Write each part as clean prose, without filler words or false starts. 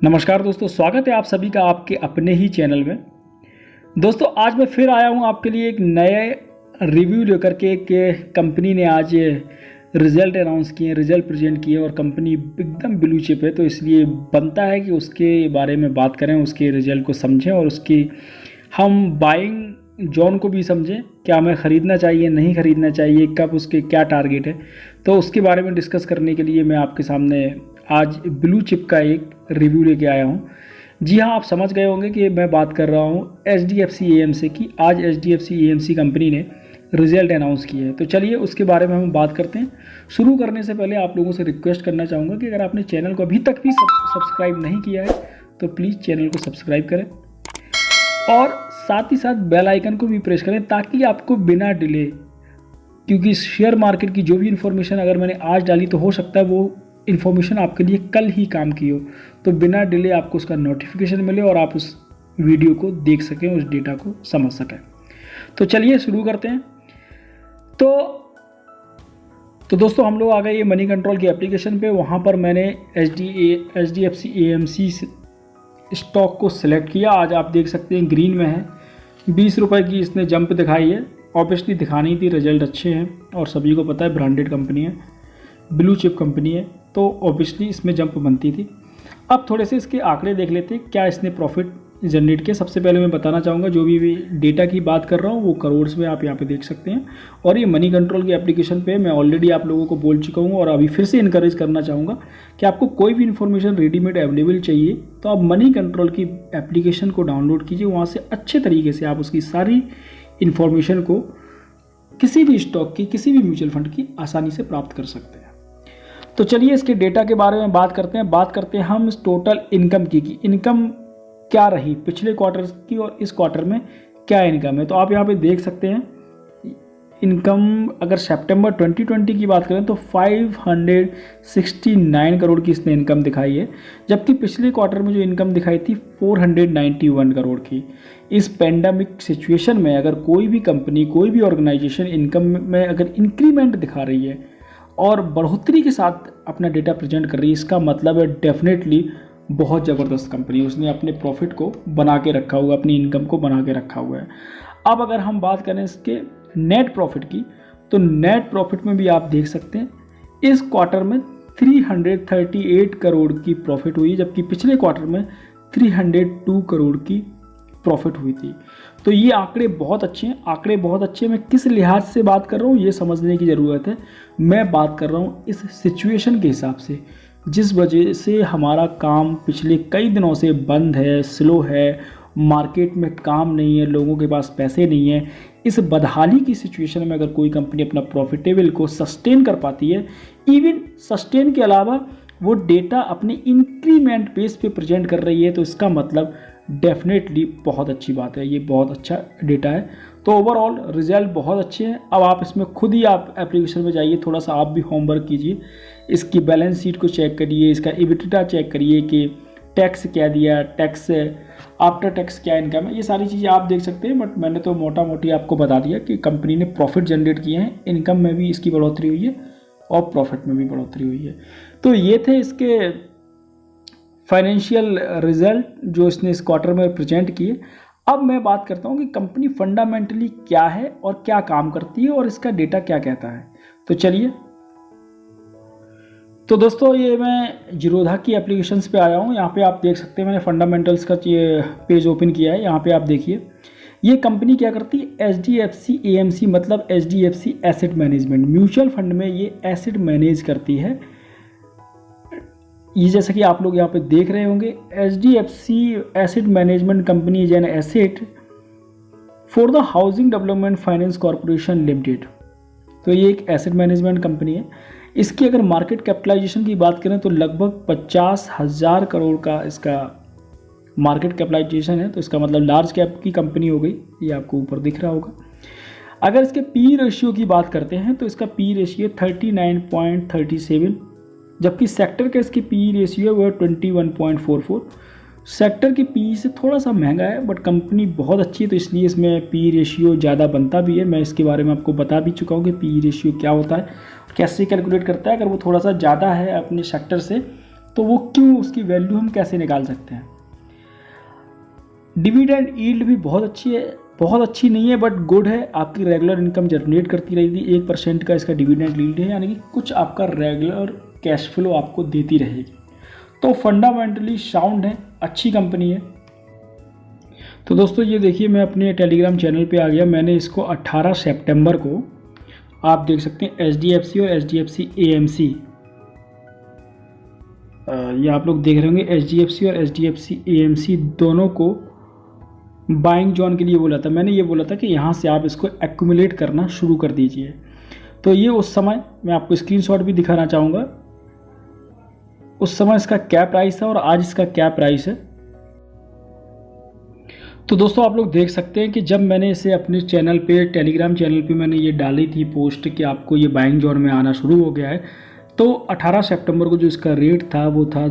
नमस्कार दोस्तों, स्वागत है आप सभी का आपके अपने ही चैनल में। दोस्तों आज मैं फिर आया हूं आपके लिए एक नए रिव्यू लेकर के। कंपनी ने आज रिज़ल्ट अनाउंस किए, रिज़ल्ट प्रेजेंट किए और कंपनी एकदम ब्लू चिप है, तो इसलिए बनता है कि उसके बारे में बात करें, उसके रिज़ल्ट को समझें और उसकी हम बाइंग जोन को भी समझें। क्या हमें ख़रीदना चाहिए, नहीं ख़रीदना चाहिए, कब, उसके क्या टारगेट है, तो उसके बारे में डिस्कस करने के लिए मैं आपके सामने आज ब्लू चिप का एक रिव्यू लेके आया हूँ। जी हाँ, आप समझ गए होंगे कि मैं बात कर रहा हूँ HDFC AMC की। आज HDFC AMC कंपनी ने रिज़ल्ट अनाउंस किया है, तो चलिए उसके बारे में हम बात करते हैं। शुरू करने से पहले आप लोगों से रिक्वेस्ट करना चाहूँगा कि अगर आपने चैनल को अभी तक भी सब्सक्राइब नहीं किया है तो प्लीज़ चैनल को सब्सक्राइब करें और साथ ही साथ बेल आइकन को भी प्रेस करें ताकि आपको बिना डिले, क्योंकि शेयर मार्केट की जो भी इन्फॉर्मेशन अगर मैंने आज डाली तो हो सकता है वो इन्फॉर्मेशन आपके लिए कल ही काम की हो, तो बिना डिले आपको उसका नोटिफिकेशन मिले और आप उस वीडियो को देख सकें, उस डेटा को समझ सकें। तो चलिए शुरू करते हैं। तो दोस्तों हम लोग आ गए ये मनी कंट्रोल की एप्लीकेशन पे। वहाँ पर मैंने HDFC AMC स्टॉक को सिलेक्ट किया। आज आप देख सकते हैं ग्रीन में है, 20 रुपये की इसने जंप दिखाई है। ऑब्वियसली दिखानी थी, रिजल्ट अच्छे हैं और सभी को पता है ब्रांडेड कंपनी है, ब्लू चिप कंपनी है, तो ऑब्वियसली इसमें जंप बनती थी। अब थोड़े से इसके आंकड़े देख लेते हैं, क्या इसने प्रॉफिट जनरेट किया। सबसे पहले मैं बताना चाहूँगा, जो भी डेटा की बात कर रहा हूँ वो करोड़ में आप यहाँ पे देख सकते हैं और ये मनी कंट्रोल की एप्लीकेशन पे मैं ऑलरेडी आप लोगों को बोल चुका हूँ और अभी फिर से इनकरेज करना चाहूँगा कि आपको कोई भी इन्फॉर्मेशन रेडीमेड अवेलेबल चाहिए तो आप मनी कंट्रोल की एप्लीकेशन को डाउनलोड कीजिए। वहाँ से अच्छे तरीके से आप उसकी सारी इन्फॉर्मेशन को किसी भी स्टॉक की, किसी भी म्यूचुअल फंड की आसानी से प्राप्त कर सकते हैं। तो चलिए इसके डेटा के बारे में बात करते हैं हम इस टोटल इनकम की कि इनकम क्या रही पिछले क्वार्टर की और इस क्वार्टर में क्या इनकम है। तो आप यहाँ पे देख सकते हैं इनकम, अगर सितंबर 2020 की बात करें तो 569 करोड़ की इसने इनकम दिखाई है, जबकि पिछले क्वार्टर में जो इनकम दिखाई थी 491 करोड़ की। इस पेंडेमिक सिचुएशन में अगर कोई भी कंपनी, कोई भी ऑर्गेनाइजेशन इनकम में अगर इंक्रीमेंट दिखा रही है और बढ़ोतरी के साथ अपना डेटा प्रेजेंट कर रही है, इसका मतलब है डेफिनेटली बहुत ज़बरदस्त कंपनी, उसने अपने प्रॉफिट को बना के रखा हुआ है, अपनी इनकम को बना के रखा हुआ है। अब अगर हम बात करें इसके नेट प्रॉफिट की, तो नेट प्रॉफिट में भी आप देख सकते हैं इस क्वार्टर में 338 करोड़ की प्रॉफिट हुई, जबकि पिछले क्वार्टर में 302 करोड़ की प्रॉफिट हुई थी। तो ये आंकड़े बहुत अच्छे हैं। मैं किस लिहाज से बात कर रहा हूँ ये समझने की ज़रूरत है। मैं बात कर रहा हूँ इस सिचुएशन के हिसाब से, जिस वजह से हमारा काम पिछले कई दिनों से बंद है, स्लो है, मार्केट में काम नहीं है, लोगों के पास पैसे नहीं है। इस बदहाली की सिचुएशन में अगर कोई कंपनी अपना प्रॉफिटेबल को सस्टेन कर पाती है, इवन सस्टेन के अलावा वो डेटा अपने इंक्रीमेंट बेस पे प्रेजेंट कर रही है, तो इसका मतलब डेफिनेटली बहुत अच्छी बात है, ये बहुत अच्छा डेटा है। तो ओवरऑल रिजल्ट बहुत अच्छे हैं। अब आप इसमें खुद ही आप एप्लीकेशन में जाइए, थोड़ा सा आप भी होमवर्क कीजिए, इसकी बैलेंस शीट को चेक करिए, इसका EBITDA चेक करिए कि टैक्स क्या दिया, टैक्स आफ्टर टैक्स क्या इनकम है, ये सारी चीज़ें आप देख सकते हैं। बट मैंने तो मोटा मोटी आपको बता दिया कि कंपनी ने प्रॉफिट जनरेट किए हैं, इनकम में भी इसकी बढ़ोतरी हुई है और प्रॉफिट में भी बढ़ोतरी हुई है। तो ये थे इसके फाइनेंशियल रिजल्ट जो इसने इस क्वार्टर में प्रेजेंट किए। अब मैं बात करता हूँ कि कंपनी फंडामेंटली क्या है और क्या काम करती है और इसका डेटा क्या कहता है। तो चलिए, तो दोस्तों ये मैं जीरोधा की एप्लीकेशंस पे आया हूँ। यहाँ पे आप देख सकते हैं मैंने फंडामेंटल्स का ये पेज ओपन किया है। यहाँ पे आप देखिए ये कंपनी क्या करती है, HDFC AMC मतलब HDFC asset management, mutual fund में ये एसेट मैनेज करती है। ये जैसा कि आप लोग यहाँ पे देख रहे होंगे, HDFC asset management company is an asset for the housing development finance corporation limited. तो ये एक एसेट मैनेजमेंट कंपनी है। इसकी अगर मार्केट कैपिटलाइजेशन की बात करें तो लगभग 50,000 करोड़ का इसका मार्केट कैपिटलाइजेशन है, तो इसका मतलब लार्ज कैप की कंपनी हो गई, ये आपको ऊपर दिख रहा होगा। अगर इसके पी रेशियो की बात करते हैं तो इसका पी रेशियो 39.37, जबकि सेक्टर का इसकी पी रेशियो है वह 21.44। सेक्टर की पी से थोड़ा सा महंगा है बट कंपनी बहुत अच्छी है, तो इसलिए इसमें पी रेशियो ज़्यादा बनता भी है। मैं इसके बारे में आपको बता भी चुका हूँ कि पी रेशियो क्या होता है, कैसे कैलकुलेट करता है। अगर वो थोड़ा सा ज़्यादा है अपने सेक्टर से तो वो क्यों, उसकी वैल्यू हम कैसे निकाल सकते हैं। डिविडेंड यील्ड भी बहुत अच्छी है, बहुत अच्छी नहीं है बट गुड है, आपकी रेगुलर इनकम जनरेट करती रहेगी। 1% का इसका डिविडेंड यील्ड है, यानी कि कुछ आपका रेगुलर कैश फ्लो आपको देती रहेगी। तो फंडामेंटली साउंड है, अच्छी कंपनी है। तो दोस्तों ये देखिए, मैं अपने टेलीग्राम चैनल पे आ गया। मैंने इसको 18 सितंबर को, आप देख सकते हैं HDFC और HDFC AMC, ये आप लोग देख रहे होंगे, HDFC और HDFC AMC दोनों को बाइंग जोन के लिए बोला था। मैंने ये बोला था कि यहाँ से आप इसको एक्यूमुलेट करना शुरू कर दीजिए। तो ये उस समय, मैं आपको स्क्रीनशॉट भी दिखाना चाहूँगा, उस समय इसका क्या प्राइस है और आज इसका क्या प्राइस है। तो दोस्तों आप लोग देख सकते हैं कि जब मैंने इसे अपने चैनल पे, टेलीग्राम चैनल पे मैंने ये डाली थी पोस्ट कि आपको ये बाइंग जोन में आना शुरू हो गया है, तो 18 सितंबर को जो इसका रेट था वो था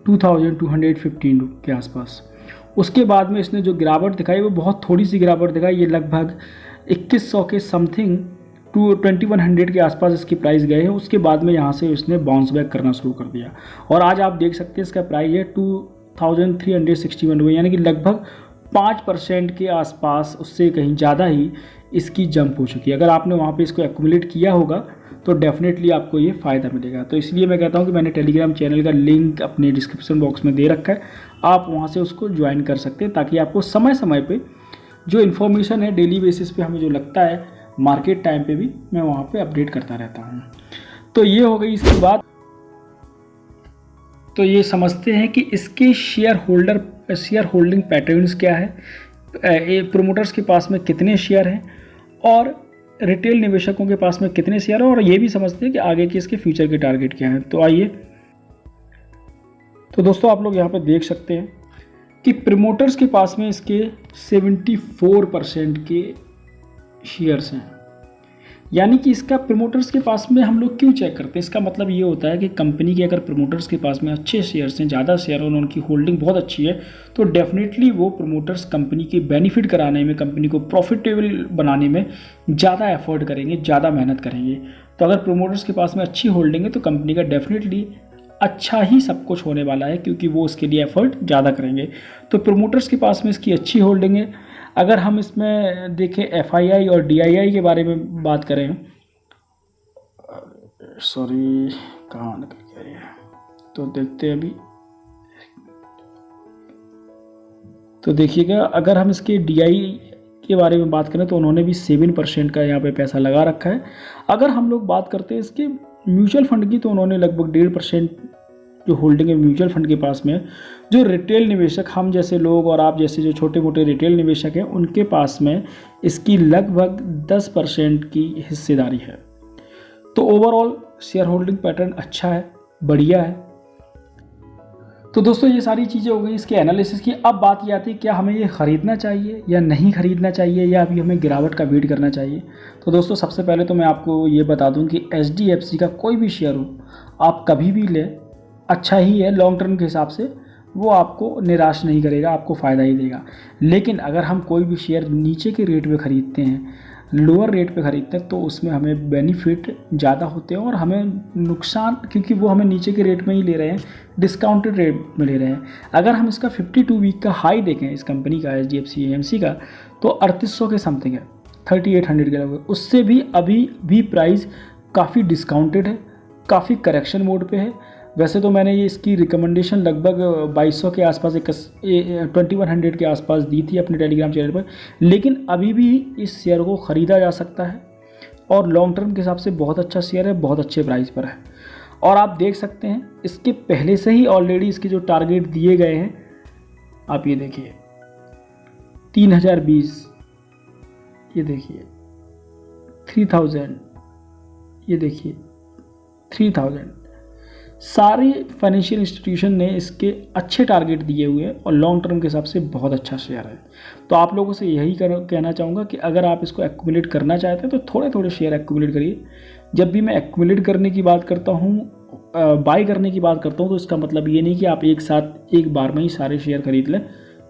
2215 के आसपास। उसके बाद में इसने जो गिरावट दिखाई वो बहुत थोड़ी सी गिरावट दिखाई, ये लगभग 2100 के समथिंग टू 2100 के आसपास इसकी प्राइस गए हैं। उसके बाद में यहाँ से इसने बाउंस बैक करना शुरू कर दिया और आज आप देख सकते हैं इसका प्राइस है 2361 रुपये, यानी कि लगभग 5% के आसपास, उससे कहीं ज़्यादा ही इसकी जंप हो चुकी है। अगर आपने वहाँ पे इसको एक्यूमुलेट किया होगा तो डेफिनेटली आपको ये फ़ायदा मिलेगा। तो इसलिए मैं कहता हूँ कि मैंने टेलीग्राम चैनल का लिंक अपने डिस्क्रिप्शन बॉक्स में दे रखा है, आप वहाँ से उसको ज्वाइन कर सकते हैं, ताकि आपको समय समय पे जो इन्फॉर्मेशन है डेली बेसिस पे हमें जो लगता है मार्केट टाइम पे भी, मैं वहाँ पे अपडेट करता रहता हूँ। तो ये हो गई इसकी बात। तो ये समझते हैं कि इसके शेयर होल्डिंग पैटर्न्स क्या है, प्रोमोटर्स के पास में कितने शेयर हैं और रिटेल निवेशकों के पास में कितने शेयर हैं, और ये भी समझते हैं कि आगे के इसके फ्यूचर के टारगेट क्या हैं। तो आइए, तो दोस्तों आप लोग यहाँ पर देख सकते हैं कि प्रमोटर्स के पास में इसके 74% के शेयर्स हैं। यानी कि इसका प्रमोटर्स के पास में हम लोग क्यों चेक करते हैं, इसका मतलब ये होता है कि कंपनी के अगर प्रमोटर्स के पास में अच्छे शेयर्स हैं, ज़्यादा शेयर और उनकी होल्डिंग बहुत अच्छी है, तो डेफिनेटली वो प्रमोटर्स कंपनी के बेनिफिट कराने में, कंपनी को प्रॉफिटेबल बनाने में ज़्यादा एफर्ट करेंगे, ज़्यादा मेहनत करेंगे। तो अगर प्रमोटर्स के पास में अच्छी होल्डिंग है तो कंपनी का डेफिनेटली अच्छा ही सब कुछ होने वाला है, क्योंकि वो उसके लिए एफर्ट ज़्यादा करेंगे। तो प्रमोटर्स के पास में इसकी अच्छी होल्डिंग है। अगर हम इसमें देखें FII और DII के बारे में बात करें, सॉरी कहाँ निकल गया ये, तो देखते हैं अभी। तो देखिएगा, अगर हम इसके DI के बारे में बात करें तो उन्होंने भी 7% का यहाँ पे पैसा लगा रखा है। अगर हम लोग बात करते हैं इसके म्यूचुअल फंड की, तो उन्होंने लगभग 1.5% जो होल्डिंग है म्यूचुअल फंड के पास में। जो रिटेल निवेशक, हम जैसे लोग और आप जैसे जो छोटे मोटे रिटेल निवेशक हैं, उनके पास में इसकी लगभग 10% की हिस्सेदारी है। तो ओवरऑल शेयर होल्डिंग पैटर्न अच्छा है, बढ़िया है। तो दोस्तों ये सारी चीज़ें हो गई इसके एनालिसिस की। अब बात ये आती है, क्या हमें ये ख़रीदना चाहिए या नहीं ख़रीदना चाहिए, या अभी हमें गिरावट का वेट करना चाहिए। तो दोस्तों सबसे पहले तो मैं आपको ये बता दूं कि HDFC का कोई भी शेयर हो, आप कभी भी लें, अच्छा ही है लॉन्ग टर्म के हिसाब से, वो आपको निराश नहीं करेगा, आपको फ़ायदा ही देगा। लेकिन अगर हम कोई भी शेयर नीचे के रेट पे ख़रीदते हैं, लोअर रेट पे ख़रीदते हैं, तो उसमें हमें बेनिफिट ज़्यादा होते हैं और हमें नुकसान, क्योंकि वो हमें नीचे के रेट में ही ले रहे हैं, डिस्काउंटेड रेट में ले रहे हैं। अगर हम इसका 52 वीक का हाई देखें इस कंपनी का, HDFC AMC का, तो 3800 के समथिंग है, 3800 के लगभग। उससे भी अभी भी प्राइस काफ़ी डिस्काउंटेड है, काफ़ी करेक्शन मोड पे है। वैसे तो मैंने ये इसकी रिकमेंडेशन लगभग 2200 के आसपास, 2100 के आसपास दी थी अपने टेलीग्राम चैनल पर, लेकिन अभी भी इस शेयर को ख़रीदा जा सकता है और लॉन्ग टर्म के हिसाब से बहुत अच्छा शेयर है, बहुत अच्छे प्राइस पर है। और आप देख सकते हैं इसके पहले से ही ऑलरेडी इसके जो टारगेट दिए गए हैं, आप ये देखिए 3020, ये देखिए 3000, ये देखिए 3000। सारी फाइनेंशियल इंस्टीट्यूशन ने इसके अच्छे टारगेट दिए हुए हैं और लॉन्ग टर्म के हिसाब से बहुत अच्छा शेयर है। तो आप लोगों से यही कहना चाहूँगा कि अगर आप इसको एक्यूमुलेट करना चाहते हैं तो थोड़े थोड़े शेयर एक्यूमुलेट करिए। जब भी मैं एक्यूमुलेट करने की बात करता हूँ, बाई करने की बात करता हूँ, तो इसका मतलब ये नहीं कि आप एक साथ एक बार में ही सारे शेयर खरीद लें।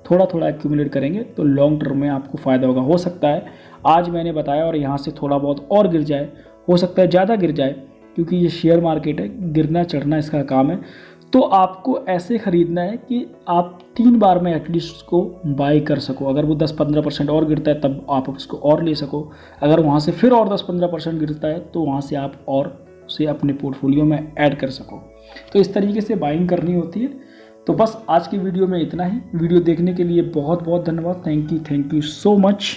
थोड़ा थोड़ा एक्यूमुलेट करेंगे तो लॉन्ग टर्म में आपको फ़ायदा होगा। हो सकता है आज मैंने बताया और यहाँ से थोड़ा बहुत और गिर जाए, हो सकता है ज़्यादा गिर जाए, क्योंकि ये शेयर मार्केट है, गिरना चढ़ना इसका काम है। तो आपको ऐसे ख़रीदना है कि आप 3 बार में एटलीस्ट उसको बाय कर सको। अगर वो 10-15% और गिरता है तब आप उसको और ले सको, अगर वहाँ से फिर और 10-15% गिरता है तो वहाँ से आप और उसे अपने पोर्टफोलियो में ऐड कर सको। तो इस तरीके से बाइंग करनी होती है। तो बस आज की वीडियो में इतना ही। वीडियो देखने के लिए बहुत बहुत धन्यवाद। Thank you so much.